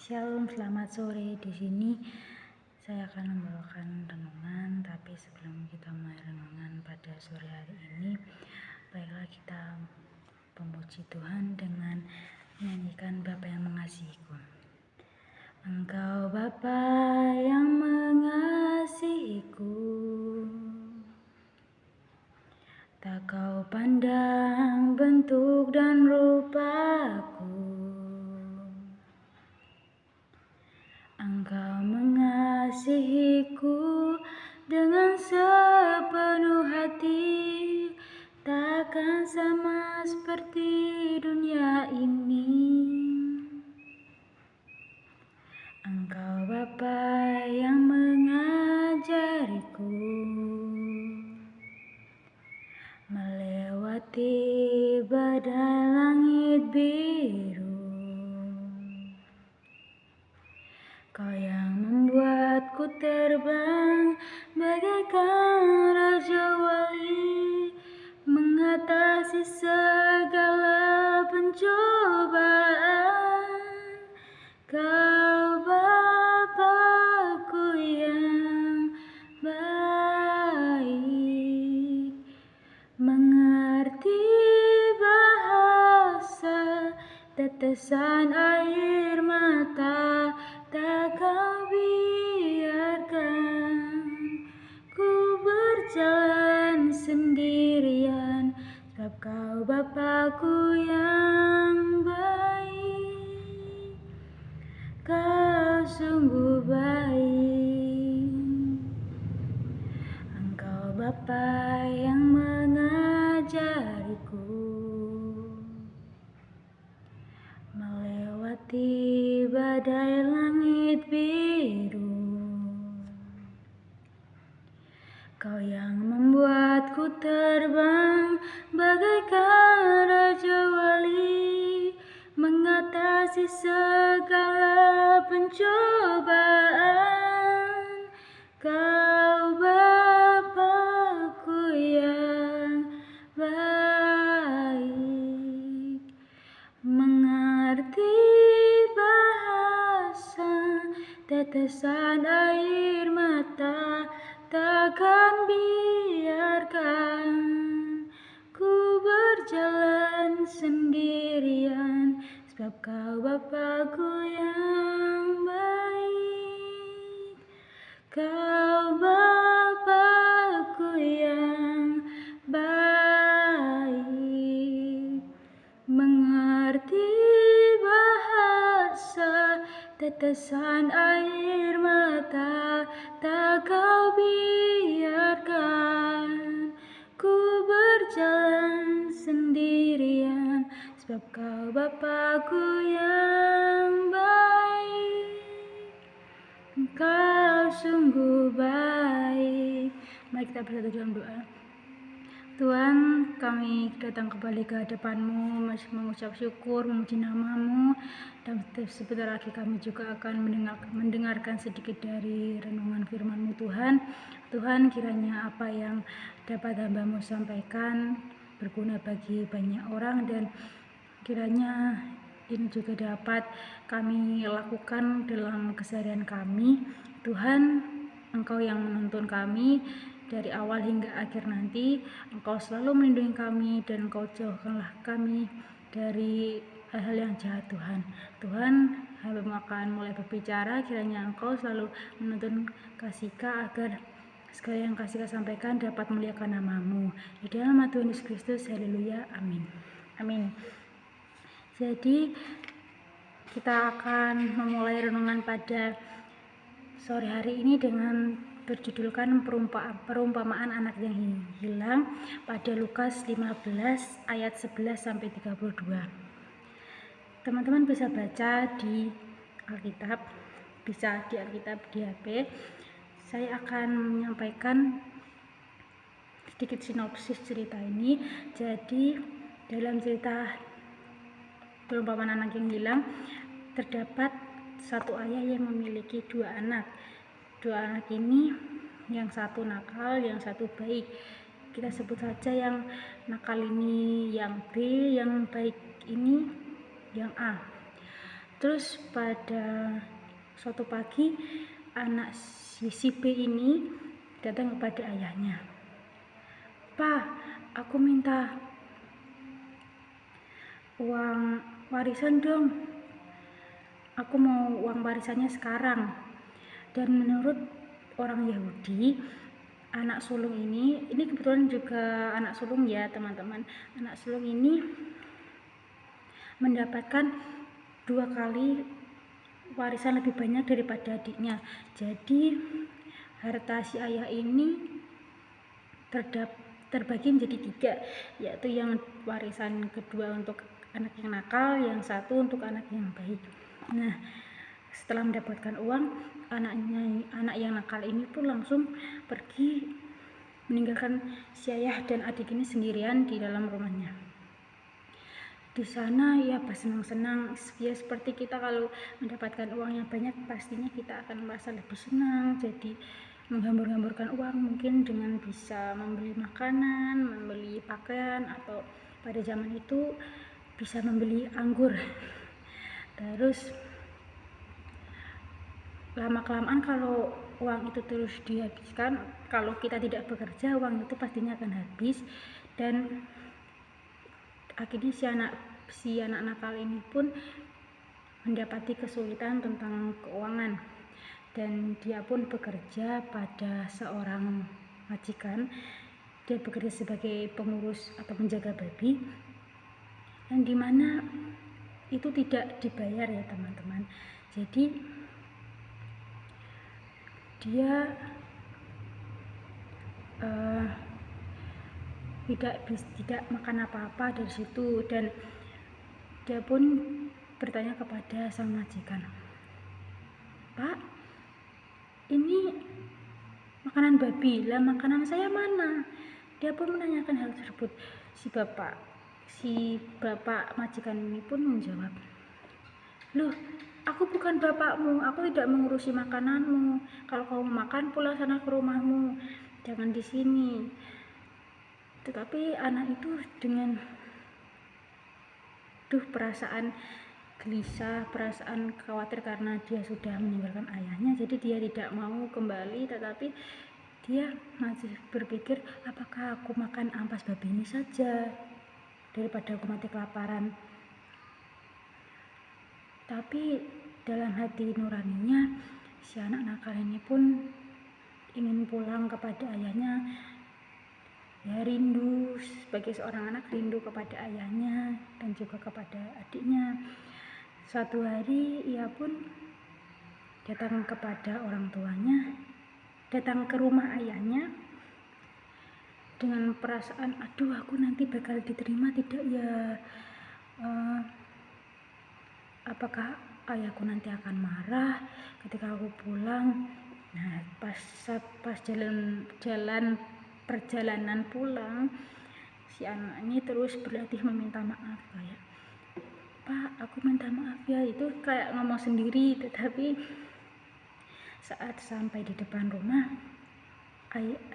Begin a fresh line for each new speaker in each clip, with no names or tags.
Shalom, selamat sore. Di sini saya akan membawakan renungan, tapi sebelum kita mulai renungan pada sore hari ini, baiklah kita memuji Tuhan dengan menyanyikan Bapa yang mengasihiku. Engkau Bapa yang mengasihiku, tak kau pandang bentuk dan rupaku. Engkau mengasihiku dengan sepenuh hati, takkan sama seperti dunia ini. Engkau Bapa yang mengajariku melewati badai langit biru. Kau yang membuatku terbang bagaikan raja wali, mengatasi segala pencobaan. Kau Bapa-Ku yang baik, mengerti bahasa tetesan air mata, tak kau biarkan ku berjalan sendirian, sebab kau Bapa-Ku yang baik. Kau sungguh baik. Engkau Bapa yang mengajariku melewati badai langit biru. Kau yang membuatku terbang bagaikan raja wali, mengatasi segala pencobaan. Kau Bapa-Ku yang baik, mengerti bahasa tetesan air mata, takkan biarkan ku berjalan sendirian, sebab kau Bapa-Ku yang baik. Kau Bapa-Ku yang baik, mengerti bahasa tetesan air mata, tak kau biarkan ku berjalan sendirian, sebab kau Bapa-Ku yang baik. Engkau sungguh baik. Mari kita bersatu dalam doa. Tuhan, kami datang kembali ke hadapan-Mu, mengucap syukur, memuji nama-Mu, dan sebentar lagi kami juga akan mendengarkan sedikit dari renungan firman-Mu Tuhan. Tuhan, kiranya apa yang dapat hamba-Mu sampaikan berguna bagi banyak orang, dan kiranya ini juga dapat kami lakukan dalam keseharian kami. Tuhan, Engkau yang menuntun kami dari awal hingga akhir nanti. Engkau selalu melindungi kami, dan Engkau jauhkanlah kami dari hal-hal yang jahat Tuhan. Tuhan, hamba-Mu akan mulai berbicara, kiranya Engkau selalu menuntun Kasika agar segala yang Kasika sampaikan dapat memuliakan nama-Mu. Di dalam nama Tuhan Yesus Kristus, haleluya, amin. Amin. Jadi kita akan memulai renungan pada sore hari ini dengan berjudulkan perumpamaan anak yang hilang pada Lukas 15 ayat 11 sampai 32. Teman-teman bisa baca di Alkitab, bisa di Alkitab di HP. Saya akan menyampaikan sedikit sinopsis cerita ini. Jadi dalam cerita perumpamaan anak yang hilang terdapat satu ayah yang memiliki dua anak. Dua anak ini, yang satu nakal, yang satu baik. Kita sebut saja yang nakal ini yang B, yang baik ini yang A. Terus pada suatu pagi anak si B ini datang kepada ayahnya, "Pak, aku minta uang warisan dong. Aku mau uang warisannya sekarang." Dan menurut orang Yahudi, anak sulung ini kebetulan juga anak sulung ya teman-teman. Anak sulung ini mendapatkan 2 kali warisan lebih banyak daripada adiknya. Jadi harta si ayah ini terbagi menjadi 3, yaitu yang warisan kedua untuk anak yang nakal, yang satu untuk anak yang baik. Nah, setelah mendapatkan uang, anak yang nakal ini pun langsung pergi meninggalkan si ayah dan adik ini sendirian di dalam rumahnya. Di sana ya bersenang-senang, ya seperti kita kalau mendapatkan uang yang banyak pastinya kita akan merasa lebih senang, jadi menghambur-hamburkan uang mungkin dengan bisa membeli makanan, membeli pakaian, atau pada zaman itu bisa membeli anggur. Terus lama-kelamaan kalau uang itu terus dihabiskan, kalau kita tidak bekerja, uang itu pastinya akan habis, dan akhirnya si anak nakal ini pun mendapati kesulitan tentang keuangan, dan dia pun bekerja pada seorang majikan. Dia bekerja sebagai pengurus atau penjaga babi, yang dimana itu tidak dibayar ya teman-teman. Jadi dia tidak makan apa-apa dari situ, dan dia pun bertanya kepada sang majikan, "Pak, ini makanan babi, lah makanan saya mana?" Dia pun menanyakan hal tersebut. Si bapak majikan ini pun menjawab, "Loh, aku bukan bapakmu, aku tidak mengurusi makananmu. Kalau kamu makan, pulang sana ke rumahmu, jangan di sini." Tetapi anak itu dengan perasaan gelisah, perasaan khawatir karena dia sudah meninggalkan ayahnya, jadi dia tidak mau kembali, tetapi dia masih berpikir, apakah aku makan ampas babi ini saja daripada aku mati kelaparan. Tapi dalam hati nuraninya, si anak nakal ini pun ingin pulang kepada ayahnya. Ya, rindu, sebagai seorang anak rindu kepada ayahnya dan juga kepada adiknya. Suatu hari ia pun datang kepada orang tuanya, datang ke rumah ayahnya dengan perasaan, aduh aku nanti bakal diterima tidak ya, apakah ayahku nanti akan marah ketika aku pulang. Nah, pas jalan perjalanan pulang, si anak ini terus berlatih meminta maaf, kayak, "Pak, aku minta maaf ya." Itu kayak ngomong sendiri, tetapi saat sampai di depan rumah,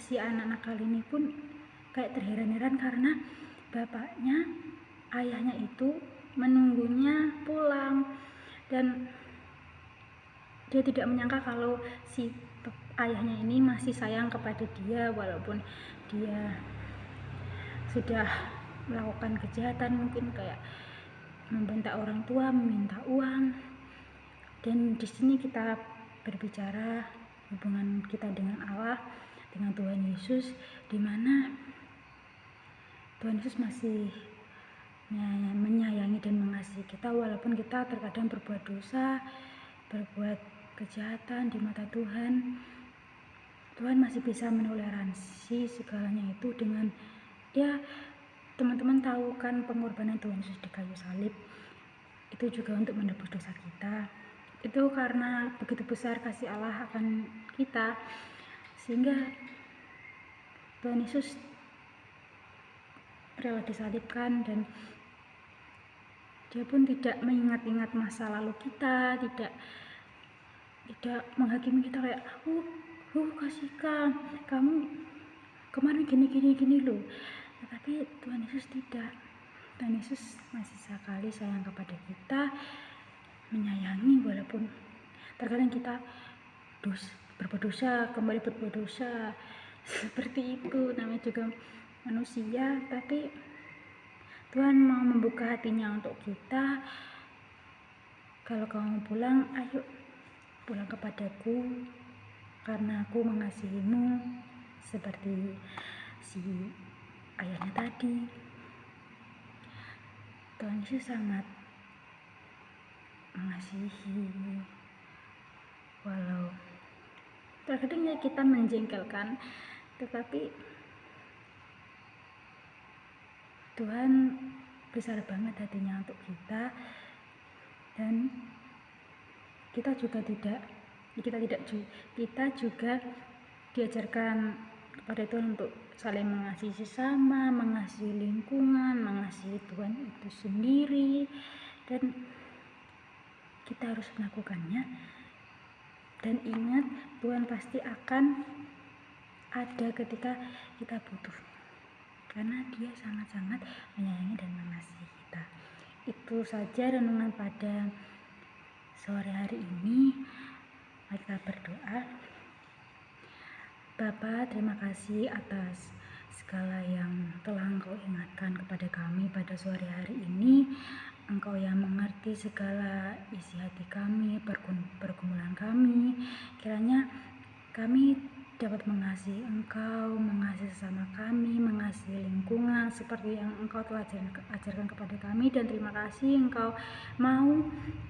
si anak nakal ini pun kayak terheran-heran karena ayahnya itu menunggunya pulang, dan dia tidak menyangka kalau si ayahnya ini masih sayang kepada dia walaupun dia sudah melakukan kejahatan, mungkin kayak membentak orang tua, meminta uang. Dan di sini kita berbicara hubungan kita dengan Allah, dengan Tuhan Yesus, di mana Tuhan Yesus masih menyayangi dan mengasihi kita walaupun kita terkadang berbuat dosa, berbuat kejahatan di mata Tuhan. Tuhan masih bisa menoleransi segalanya itu dengan, ya teman-teman tahu kan pengorbanan Tuhan Yesus di kayu salib itu juga untuk menebus dosa kita. Itu karena begitu besar kasih Allah akan kita, sehingga Tuhan Yesus rela disalibkan, dan dia pun tidak mengingat-ingat masa lalu kita, tidak menghakimi kita kayak, kasihkan, kamu kemarin gini loh. Tetapi Tuhan Yesus tidak. Tuhan Yesus masih sekali sayang kepada kita, menyayangi walaupun terkadang kita berbuat dosa, kembali berbuat dosa. Seperti itu, namanya juga manusia, tapi Tuhan mau membuka hatinya untuk kita. Kalau kamu pulang, ayo pulang kepadaku, karena aku mengasihimu seperti si ayahnya tadi. Tuhan Yesus sangat mengasihi, walau terkadang kita menjengkelkan, tetapi Tuhan besar banget hatinya untuk kita. Dan kita juga diajarkan kepada Tuhan untuk saling mengasihi sesama, mengasihi lingkungan, mengasihi Tuhan itu sendiri, dan kita harus melakukannya. Dan ingat, Tuhan pasti akan ada ketika kita butuh, karena Dia sangat-sangat menyayangi dan mengasihi kita. Itu saja renungan pada sore hari ini. Mari kita berdoa. Bapa, terima kasih atas segala yang telah Engkau ingatkan kepada kami pada sore hari ini. Engkau yang mengerti segala isi hati kami, pergumulan kami. Kiranya kami dapat mengasihi Engkau, mengasihi sesama kami, mengasihi lingkungan seperti yang Engkau telah ajarkan kepada kami. Dan terima kasih Engkau mau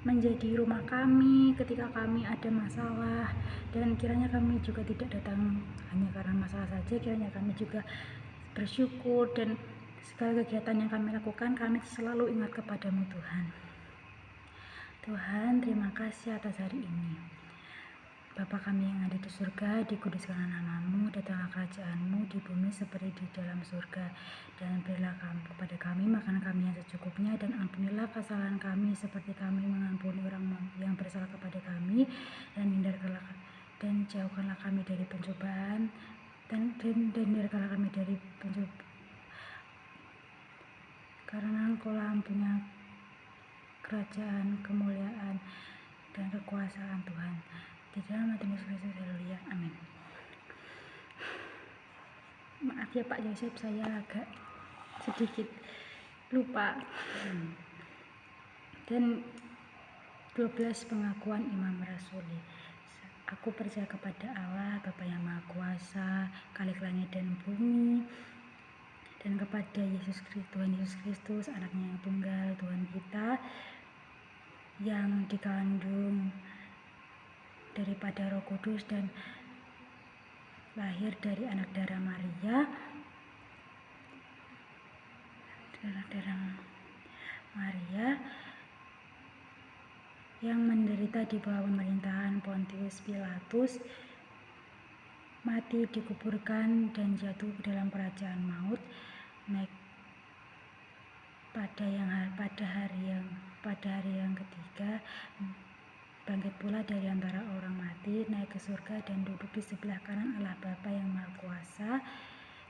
menjadi rumah kami ketika kami ada masalah. Dan kiranya kami juga tidak datang hanya karena masalah saja, kiranya kami juga bersyukur, dan segala kegiatan yang kami lakukan, kami selalu ingat kepadamu Tuhan. Tuhan, terima kasih atas hari ini. Bapa kami yang ada di surga, dikuduskanlah namamu, datanglah kerajaanmu di bumi seperti di dalam surga. Dan berilah kepada kami makanan kami yang secukupnya, dan ampunilah kesalahan kami seperti kami mengampuni orang yang bersalah kepada kami, dan jauhkanlah kami dari pencobaan, dan hindarkanlah kami dari pencobaan, karena Engkau-lah yang punya kerajaan, kemuliaan, dan kekuasaan Tuhan. Di dalam nama Yesus Kristus, haleluya, amin. Maaf ya Pak Yosef, saya agak sedikit lupa. Dan 12 pengakuan Imam Rasuli. Aku percaya kepada Allah, Bapa yang Maha Kuasa, Khalik langit dan bumi, dan kepada Tuhan Yesus Kristus, anaknya yang tunggal, Tuhan kita, yang dikandung daripada Roh Kudus dan lahir dari anak darah Maria, yang menderita di bawah pemerintahan Pontius Pilatus, mati, dikuburkan, dan jatuh ke dalam kerajaan maut, naik pada hari yang ketiga, bangkit pula dari antara orang mati, naik ke surga, dan duduk di sebelah kanan Allah Bapa yang Maha Kuasa.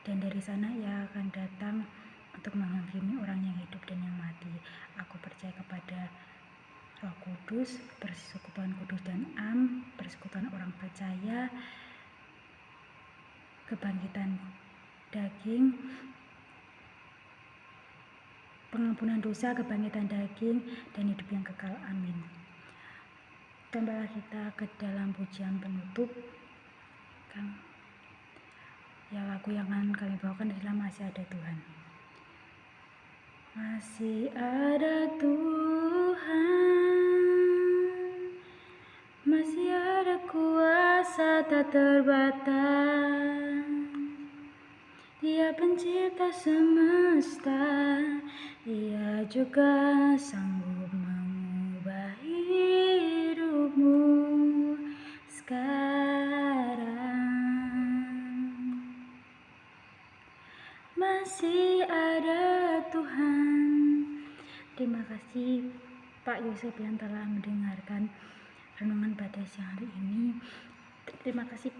Dan dari sana Ia akan datang untuk menghakimi orang yang hidup dan yang mati. Aku percaya kepada Roh Kudus, persekutuan kudus dan am, persekutuan orang percaya, kebangkitan daging, pengampunan dosa, kebangkitan daging, dan hidup yang kekal. Amin. Kembali kita ke dalam pujian penutup. Lagu yang akan kami bawakan adalah Masih Ada Tuhan. Masih ada Tuhan, masih ada kuasa tak terbatas. Dia pencipta semesta, Dia juga sanggup mengubah hidupmu sekarang. Masih ada Tuhan. Terima kasih Pak Yosef yang telah mendengarkan renungan pada siang hari ini. Terima kasih.